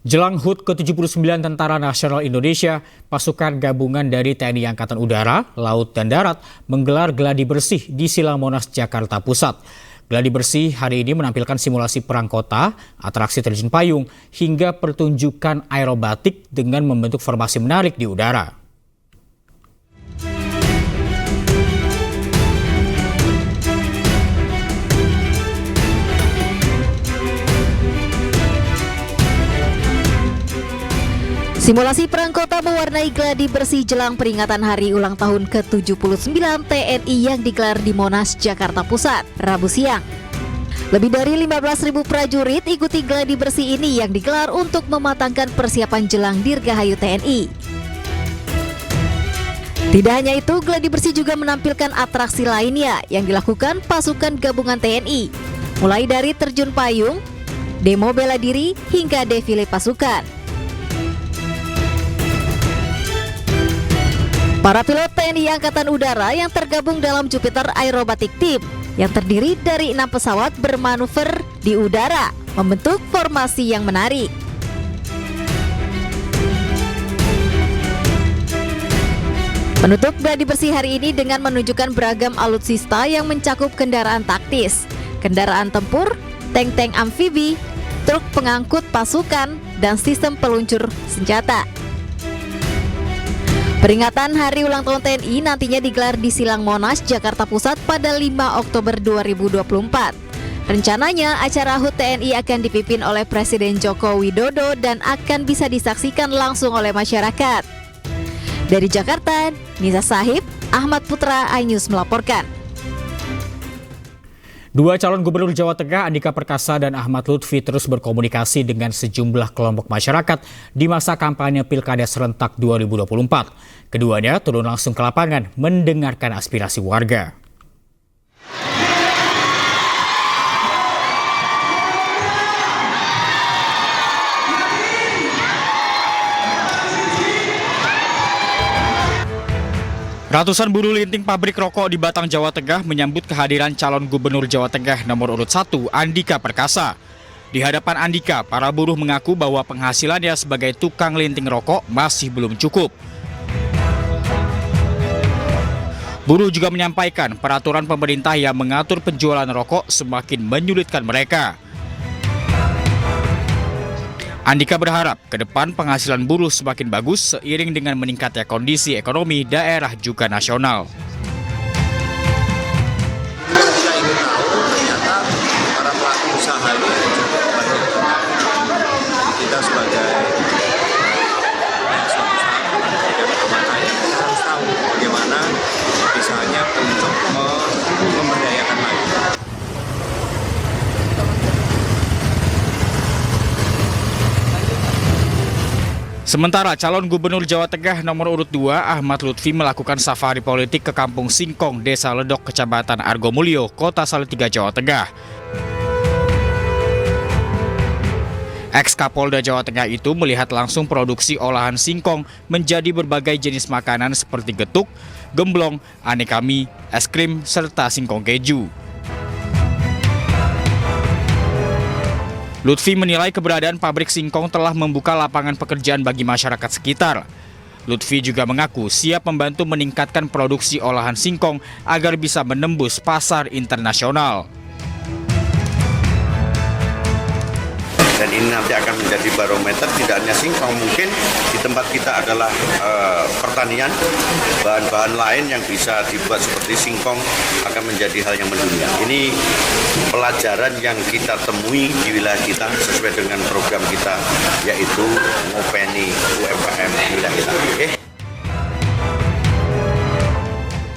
Jelang HUT ke-79 Tentara Nasional Indonesia, pasukan gabungan dari TNI Angkatan Udara, Laut, dan Darat menggelar gladi bersih di Silang Monas, Jakarta Pusat. Gladi bersih hari ini menampilkan simulasi perang kota, atraksi terjun payung, hingga pertunjukan aerobatik dengan membentuk formasi menarik di udara. Simulasi perang kota mewarnai gladi bersih jelang peringatan hari ulang tahun ke-79 TNI yang digelar di Monas, Jakarta Pusat, Rabu siang. Lebih dari 15.000 prajurit ikuti gladi bersih ini yang digelar untuk mematangkan persiapan jelang Dirgahayu TNI. Tidak hanya itu, gladi bersih juga menampilkan atraksi lainnya yang dilakukan pasukan gabungan TNI, mulai dari terjun payung, demo bela diri, hingga defile pasukan. Para pilot TNI Angkatan Udara yang tergabung dalam Jupiter Aerobatic Team yang terdiri dari 6 pesawat bermanuver di udara membentuk formasi yang menarik. Penutup gladi bersih hari ini dengan menunjukkan beragam alutsista yang mencakup kendaraan taktis, kendaraan tempur, tank-tank amfibi, truk pengangkut pasukan, dan sistem peluncur senjata. Peringatan Hari Ulang Tahun TNI nantinya digelar di Silang Monas, Jakarta Pusat pada 5 Oktober 2024. Rencananya acara HUT TNI akan dipimpin oleh Presiden Joko Widodo dan akan bisa disaksikan langsung oleh masyarakat. Dari Jakarta, Nisa Sahib, Ahmad Putra, iNews melaporkan. Dua calon gubernur Jawa Tengah, Andika Perkasa dan Ahmad Lutfi, terus berkomunikasi dengan sejumlah kelompok masyarakat di masa kampanye Pilkada serentak 2024. Keduanya turun langsung ke lapangan mendengarkan aspirasi warga. Ratusan buruh linting pabrik rokok di Batang, Jawa Tengah menyambut kehadiran calon gubernur Jawa Tengah nomor urut 1, Andika Perkasa. Di hadapan Andika, para buruh mengaku bahwa penghasilannya sebagai tukang linting rokok masih belum cukup. Buruh juga menyampaikan peraturan pemerintah yang mengatur penjualan rokok semakin menyulitkan mereka. Andika berharap ke depan penghasilan buruh semakin bagus seiring dengan meningkatnya kondisi ekonomi daerah juga nasional. Kita ingin tahu ternyata para pelaku usaha ini cukup banyak. Kita sebagai kita harus tahu bagaimana misalnya untuk memberdayakan lagi. Sementara calon gubernur Jawa Tengah nomor urut 2, Ahmad Lutfi melakukan safari politik ke Kampung Singkong, Desa Ledok, Kecamatan Argomulyo, Kota Salatiga, Jawa Tengah. Ex-Kapolda Jawa Tengah itu melihat langsung produksi olahan singkong menjadi berbagai jenis makanan seperti getuk, gemblong, aneka mie, es krim, serta singkong keju. Lutfi menilai keberadaan pabrik singkong telah membuka lapangan pekerjaan bagi masyarakat sekitar. Lutfi juga mengaku siap membantu meningkatkan produksi olahan singkong agar bisa menembus pasar internasional. Dan ini nanti akan menjadi barometer tidak hanya singkong, mungkin di tempat kita adalah pertanian, bahan-bahan lain yang bisa dibuat seperti singkong akan menjadi hal yang mendunia. Ini pelajaran yang kita temui di wilayah kita sesuai dengan program kita, yaitu ngopeni UMKM di wilayah kita.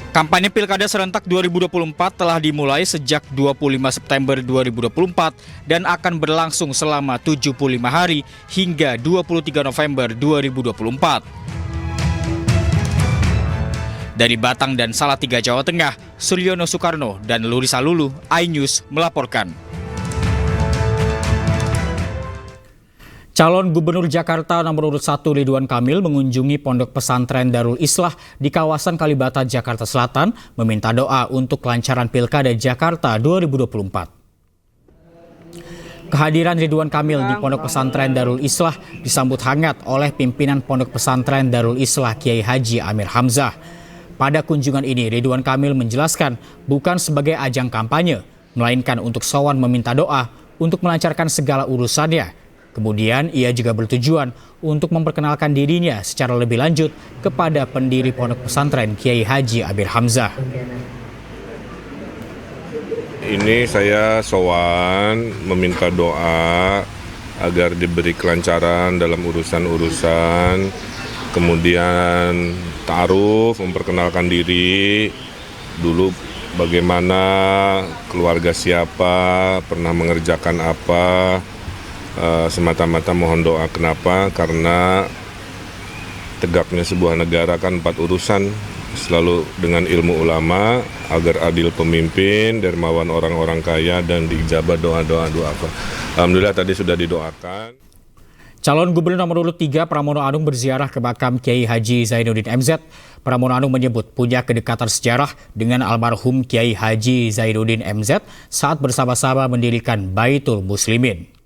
Kampanye Pilkada serentak 2024 telah dimulai sejak 25 September 2024 dan akan berlangsung selama 75 hari hingga 23 November 2024. Dari Batang dan Salatiga, Jawa Tengah, Suryono Soekarno dan Lurisa Lulu, iNews melaporkan. Calon Gubernur Jakarta nomor urut 1 Ridwan Kamil mengunjungi Pondok Pesantren Darul Islah di kawasan Kalibata, Jakarta Selatan, meminta doa untuk kelancaran Pilkada Jakarta 2024. Kehadiran Ridwan Kamil di Pondok Pesantren Darul Islah disambut hangat oleh pimpinan Pondok Pesantren Darul Islah Kiai Haji Amir Hamzah. Pada kunjungan ini, Ridwan Kamil menjelaskan bukan sebagai ajang kampanye, melainkan untuk sowan meminta doa untuk melancarkan segala urusannya. Kemudian ia juga bertujuan untuk memperkenalkan dirinya secara lebih lanjut kepada pendiri Pondok Pesantren Kiai Haji Amir Hamzah. Ini saya sowan meminta doa agar diberi kelancaran dalam urusan-urusan, kemudian ta'aruf, memperkenalkan diri, dulu bagaimana, keluarga siapa, pernah mengerjakan apa, semata-mata mohon doa. Kenapa? Karena tegaknya sebuah negara kan 4 urusan, selalu dengan ilmu ulama, agar adil pemimpin, dermawan orang-orang kaya, dan diijabah doa-doa. Alhamdulillah tadi sudah didoakan. Calon Gubernur nomor urut 3 Pramono Anung berziarah ke makam Kiai Haji Zainuddin MZ. Pramono Anung menyebut punya kedekatan sejarah dengan almarhum Kiai Haji Zainuddin MZ saat bersama-sama mendirikan Baitul Muslimin.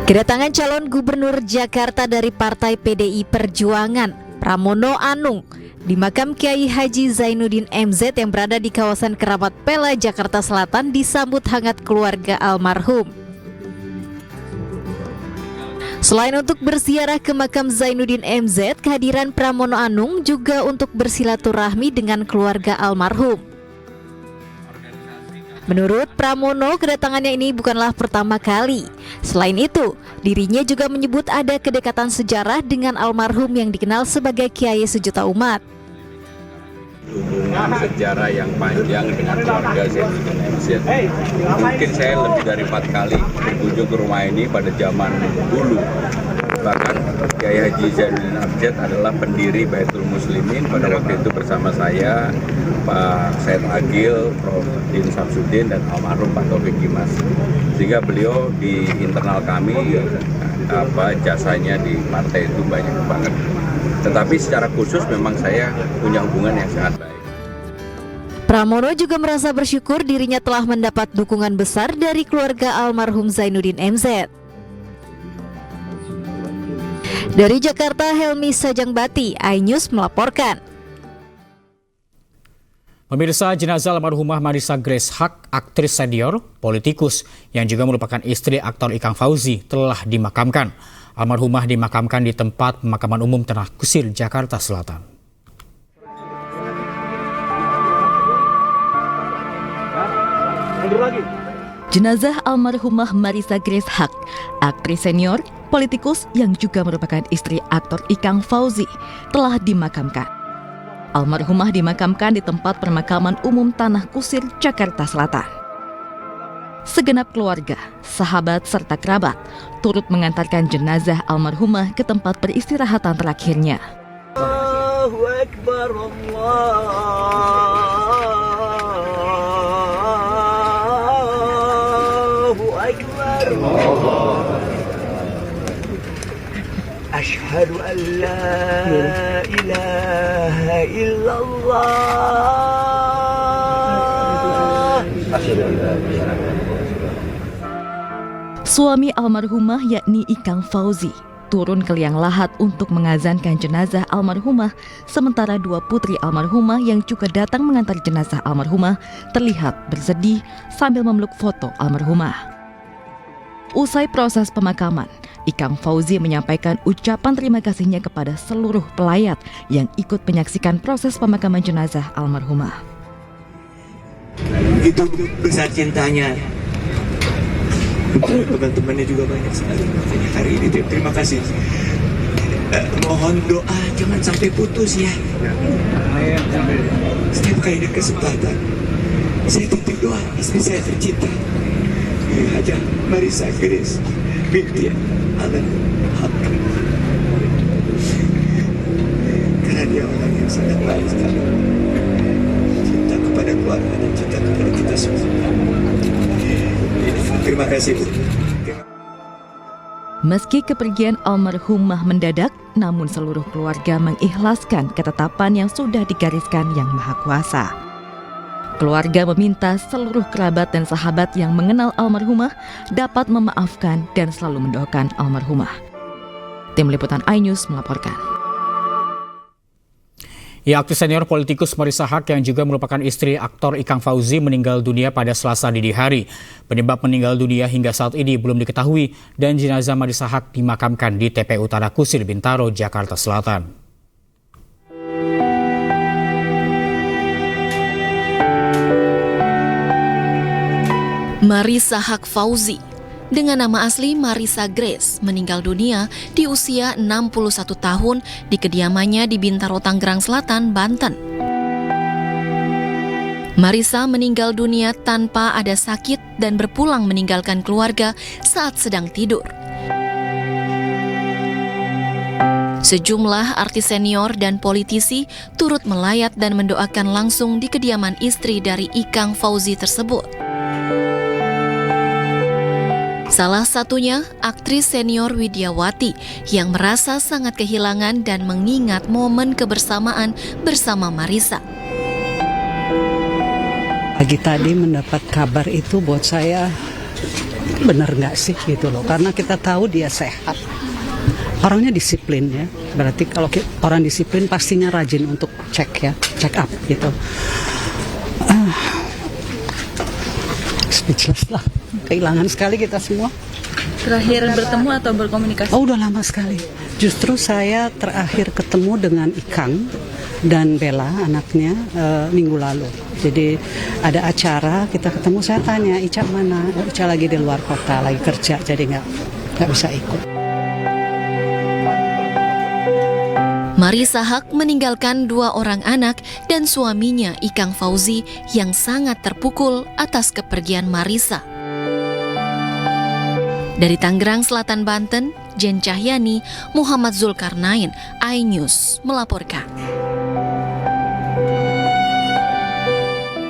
Kedatangan calon gubernur Jakarta dari Partai PDI Perjuangan, Pramono Anung, di makam Kiai Haji Zainuddin MZ yang berada di kawasan Keramat Pela, Jakarta Selatan disambut hangat keluarga almarhum. Selain untuk berziarah ke makam Zainuddin MZ, kehadiran Pramono Anung juga untuk bersilaturahmi dengan keluarga almarhum. Menurut Pramono, kedatangannya ini bukanlah pertama kali. Selain itu, dirinya juga menyebut ada kedekatan sejarah dengan almarhum yang dikenal sebagai Kiai Sejuta Umat. Hubungan sejarah yang panjang dengan keluarga Zainuddin MZ. Mungkin saya lebih dari 4 kali berkunjung ke rumah ini pada zaman dulu. Bahkan Kiai Haji Zainuddin MZ adalah pendiri Baitul Muslimin pada waktu itu bersama saya, Pak Said Agil, Prof. Din Samsudin, dan almarhum Pak Taufik Kimas. Sehingga beliau di internal kami, jasanya di partai itu banyak banget. Tetapi secara khusus memang saya punya hubungan yang sangat baik. Pramono juga merasa bersyukur dirinya telah mendapat dukungan besar dari keluarga almarhum Zainuddin MZ. Dari Jakarta, Helmi Sajangbati, iNews melaporkan. Pemirsa, jenazah almarhumah Marissa Grace Haq, aktris senior, politikus, yang juga merupakan istri aktor Ikang Fauzi, telah dimakamkan. Almarhumah dimakamkan di tempat pemakaman umum Tanah Kusir, Jakarta Selatan. Jenazah almarhumah Marissa Grace Haq, aktris senior, politikus yang juga merupakan istri aktor Ikang Fauzi, telah dimakamkan. Almarhumah dimakamkan di tempat pemakaman umum Tanah Kusir, Jakarta Selatan. Segenap keluarga, sahabat, serta kerabat turut mengantarkan jenazah almarhumah ke tempat peristirahatan terakhirnya. Allahu Akbar, Allahu Akbar. Asyhadu an la ilaha illallah. Suami almarhumah yakni Ikang Fauzi turun ke liang lahat untuk mengazankan jenazah almarhumah, sementara 2 putri almarhumah yang juga datang mengantar jenazah almarhumah terlihat bersedih sambil memeluk foto almarhumah. Usai proses pemakaman, Ikang Fauzi menyampaikan ucapan terima kasihnya kepada seluruh pelayat yang ikut menyaksikan proses pemakaman jenazah almarhumah. Begitu besar cintanya. Teman-temannya juga banyak sekali. Makanya hari ini terima kasih. Mohon doa jangan sampai putus ya. Setiap kali ada kesempatan, saya titip doa istri saya tercinta, Haja Marissa Grace binti Alan Haq. Karena dia orang yang sangat baik sekali, cinta kepada keluarga dan cinta kepada kita semua. Terima kasih, Bu. Meski kepergian almarhumah mendadak, namun seluruh keluarga mengikhlaskan ketetapan yang sudah digariskan Yang Maha Kuasa. Keluarga meminta seluruh kerabat dan sahabat yang mengenal almarhumah dapat memaafkan dan selalu mendoakan almarhumah. Tim Liputan iNews melaporkan. Ya, aktris senior politikus Marissa Haque yang juga merupakan istri aktor Ikang Fauzi meninggal dunia pada Selasa dini hari. Penyebab meninggal dunia hingga saat ini belum diketahui dan jenazah Marissa Haque dimakamkan di TPU Tanah Kusir, Bintaro, Jakarta Selatan. Marissa Haque Fauzi, dengan nama asli Marissa Grace, meninggal dunia di usia 61 tahun di kediamannya di Bintaro, Tangerang Selatan, Banten. Marissa meninggal dunia tanpa ada sakit dan berpulang meninggalkan keluarga saat sedang tidur. Sejumlah artis senior dan politisi turut melayat dan mendoakan langsung di kediaman istri dari Ikang Fauzi tersebut. Salah satunya aktris senior Widiawati yang merasa sangat kehilangan dan mengingat momen kebersamaan bersama Marissa. Pagi tadi mendapat kabar itu buat saya benar nggak sih gitu loh, karena kita tahu dia sehat. Orangnya disiplin ya, berarti kalau orang disiplin pastinya rajin untuk check up gitu. Speechless lah, kehilangan sekali kita semua. Terakhir bertemu atau berkomunikasi? Oh, udah lama sekali. Justru saya terakhir ketemu dengan Ikang dan Bella anaknya minggu lalu. Jadi ada acara, kita ketemu, saya tanya Ica mana? Ica lagi di luar kota, lagi kerja, jadi nggak bisa ikut. Marissa Haque meninggalkan 2 orang anak dan suaminya Ikang Fauzi yang sangat terpukul atas kepergian Marissa. Dari Tangerang Selatan, Banten, Jen Cahyani, Muhammad Zulkarnain, iNews melaporkan.